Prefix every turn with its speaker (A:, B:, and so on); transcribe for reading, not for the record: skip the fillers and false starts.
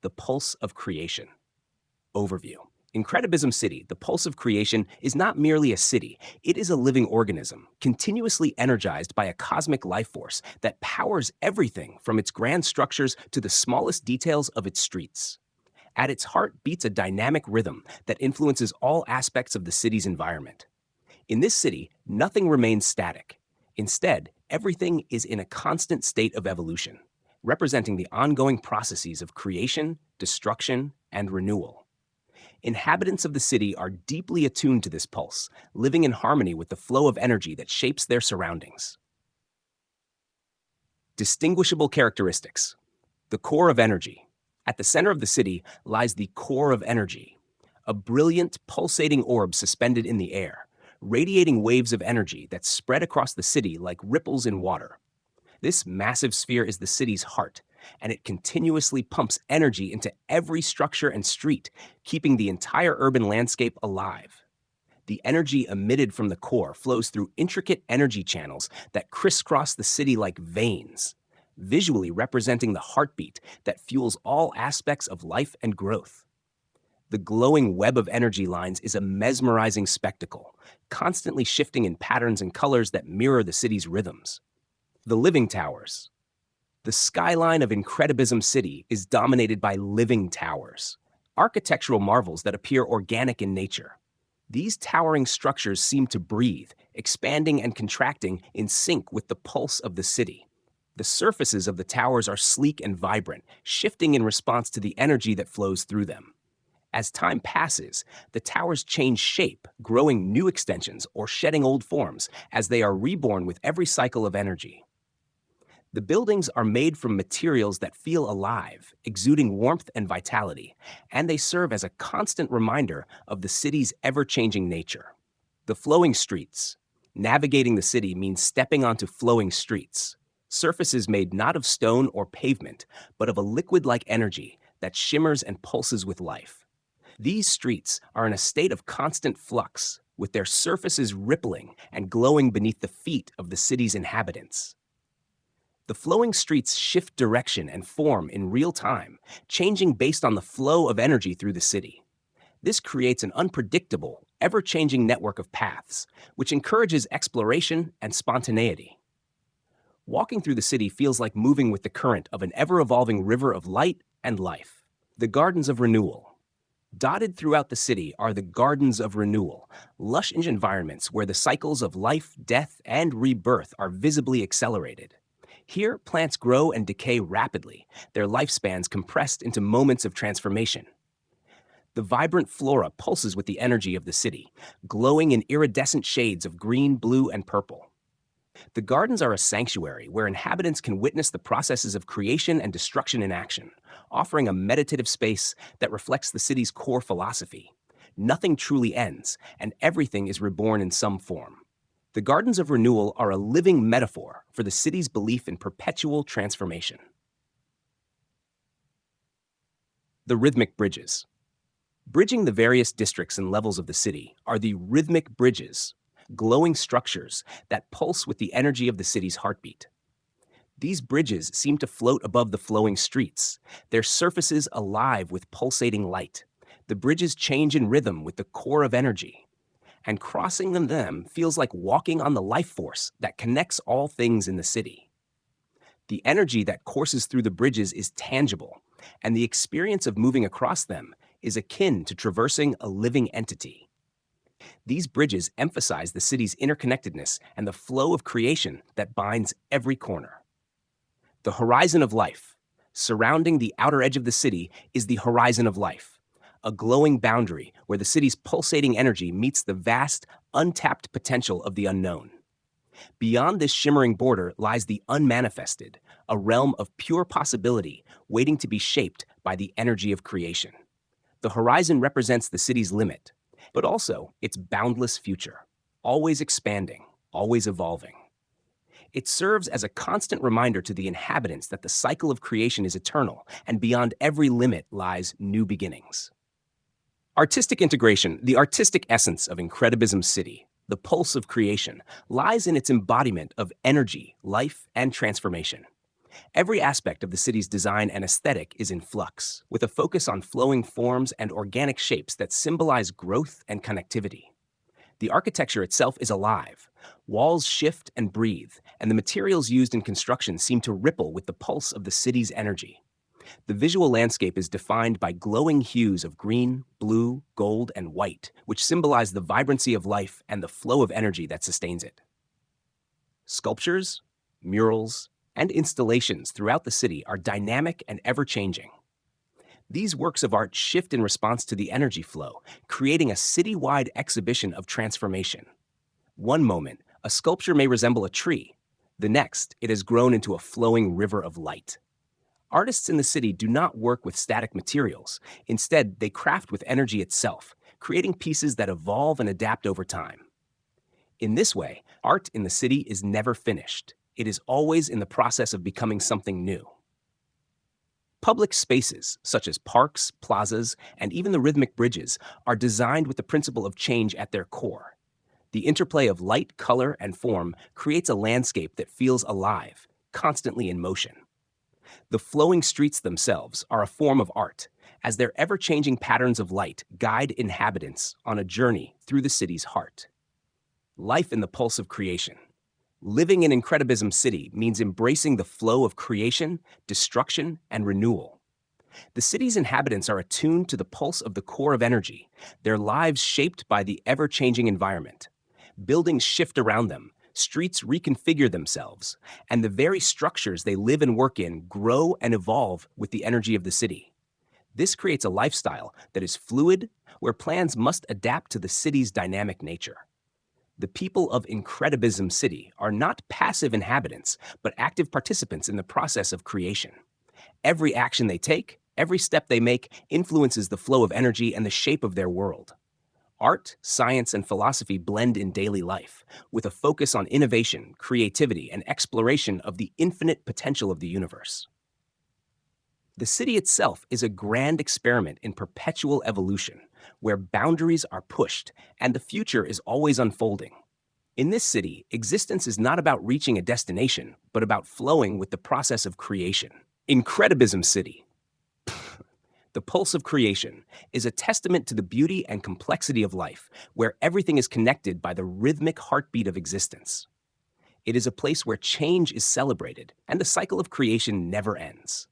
A: The Pulse of Creation. Overview. Incredibism City, the pulse of creation, is not merely a city. It is a living organism, continuously energized by a cosmic life force that powers everything from its grand structures to the smallest details of its streets. At its heart beats a dynamic rhythm that influences all aspects of the city's environment. In this city, nothing remains static. Instead, everything is in a constant state of evolution, representing the ongoing processes of creation, destruction, and renewal. Inhabitants of the city are deeply attuned to this pulse, living in harmony with the flow of energy that shapes their surroundings. Distinguishable characteristics. The core of energy. At the center of the city lies the core of energy, a brilliant, pulsating orb suspended in the air, radiating waves of energy that spread across the city like ripples in water. This massive sphere is the city's heart, and it continuously pumps energy into every structure and street, keeping the entire urban landscape alive. The energy emitted from the core flows through intricate energy channels that crisscross the city like veins, visually representing the heartbeat that fuels all aspects of life and growth. The glowing web of energy lines is a mesmerizing spectacle, constantly shifting in patterns and colors that mirror the city's rhythms. The living towers. The skyline of Incredibism City is dominated by living towers, architectural marvels that appear organic in nature. These towering structures seem to breathe, expanding and contracting in sync with the pulse of the city. The surfaces of the towers are sleek and vibrant, shifting in response to the energy that flows through them. As time passes, the towers change shape, growing new extensions or shedding old forms as they are reborn with every cycle of energy. The buildings are made from materials that feel alive, exuding warmth and vitality, and they serve as a constant reminder of the city's ever-changing nature. The flowing streets. Navigating the city means stepping onto flowing streets, surfaces made not of stone or pavement, but of a liquid-like energy that shimmers and pulses with life. These streets are in a state of constant flux, with their surfaces rippling and glowing beneath the feet of the city's inhabitants. The flowing streets shift direction and form in real time, changing based on the flow of energy through the city. This creates an unpredictable, ever-changing network of paths, which encourages exploration and spontaneity. Walking through the city feels like moving with the current of an ever-evolving river of light and life. The Gardens of Renewal. Dotted throughout the city are the Gardens of Renewal, lush environments where the cycles of life, death, and rebirth are visibly accelerated. Here, plants grow and decay rapidly, their lifespans compressed into moments of transformation. The vibrant flora pulses with the energy of the city, glowing in iridescent shades of green, blue, and purple. The gardens are a sanctuary where inhabitants can witness the processes of creation and destruction in action, offering a meditative space that reflects the city's core philosophy. Nothing truly ends, and everything is reborn in some form. The Gardens of Renewal are a living metaphor for the city's belief in perpetual transformation. The rhythmic bridges. Bridging the various districts and levels of the city are the rhythmic bridges, glowing structures that pulse with the energy of the city's heartbeat. These bridges seem to float above the flowing streets, their surfaces alive with pulsating light. The bridges change in rhythm with the core of energy, and crossing them feels like walking on the life force that connects all things in the city. The energy that courses through the bridges is tangible, and the experience of moving across them is akin to traversing a living entity. These bridges emphasize the city's interconnectedness and the flow of creation that binds every corner. The horizon of life. Surrounding the outer edge of the city is the horizon of life, a glowing boundary where the city's pulsating energy meets the vast, untapped potential of the unknown. Beyond this shimmering border lies the unmanifested, a realm of pure possibility waiting to be shaped by the energy of creation. The horizon represents the city's limit, but also its boundless future, always expanding, always evolving. It serves as a constant reminder to the inhabitants that the cycle of creation is eternal, and beyond every limit lies new beginnings. Artistic integration, the artistic essence of Incredibism City, the pulse of creation, lies in its embodiment of energy, life, and transformation. Every aspect of the city's design and aesthetic is in flux, with a focus on flowing forms and organic shapes that symbolize growth and connectivity. The architecture itself is alive. Walls shift and breathe, and the materials used in construction seem to ripple with the pulse of the city's energy. The visual landscape is defined by glowing hues of green, blue, gold, and white, which symbolize the vibrancy of life and the flow of energy that sustains it. Sculptures, murals, and installations throughout the city are dynamic and ever-changing. These works of art shift in response to the energy flow, creating a city-wide exhibition of transformation. One moment, a sculpture may resemble a tree. The next, it has grown into a flowing river of light. Artists in the city do not work with static materials. Instead, they craft with energy itself, creating pieces that evolve and adapt over time. In this way, art in the city is never finished. It is always in the process of becoming something new. Public spaces, such as parks, plazas, and even the rhythmic bridges, are designed with the principle of change at their core. The interplay of light, color, and form creates a landscape that feels alive, constantly in motion. The flowing streets themselves are a form of art, as their ever-changing patterns of light guide inhabitants on a journey through the city's heart. Life in the pulse of creation. Living in Incredibism City means embracing the flow of creation, destruction, and renewal. The city's inhabitants are attuned to the pulse of the core of energy, their lives shaped by the ever-changing environment. Buildings shift around them, streets reconfigure themselves, and the very structures they live and work in grow and evolve with the energy of the city. This creates a lifestyle that is fluid, where plans must adapt to the city's dynamic nature. The people of Incredibism City are not passive inhabitants, but active participants in the process of creation. Every action they take, every step they make, influences the flow of energy and the shape of their world. Art, science, and philosophy blend in daily life, with a focus on innovation, creativity, and exploration of the infinite potential of the universe. The city itself is a grand experiment in perpetual evolution, where boundaries are pushed and the future is always unfolding. In this city, existence is not about reaching a destination, but about flowing with the process of creation. Incredibism City, the pulse of creation, is a testament to the beauty and complexity of life, where everything is connected by the rhythmic heartbeat of existence. It is a place where change is celebrated and the cycle of creation never ends.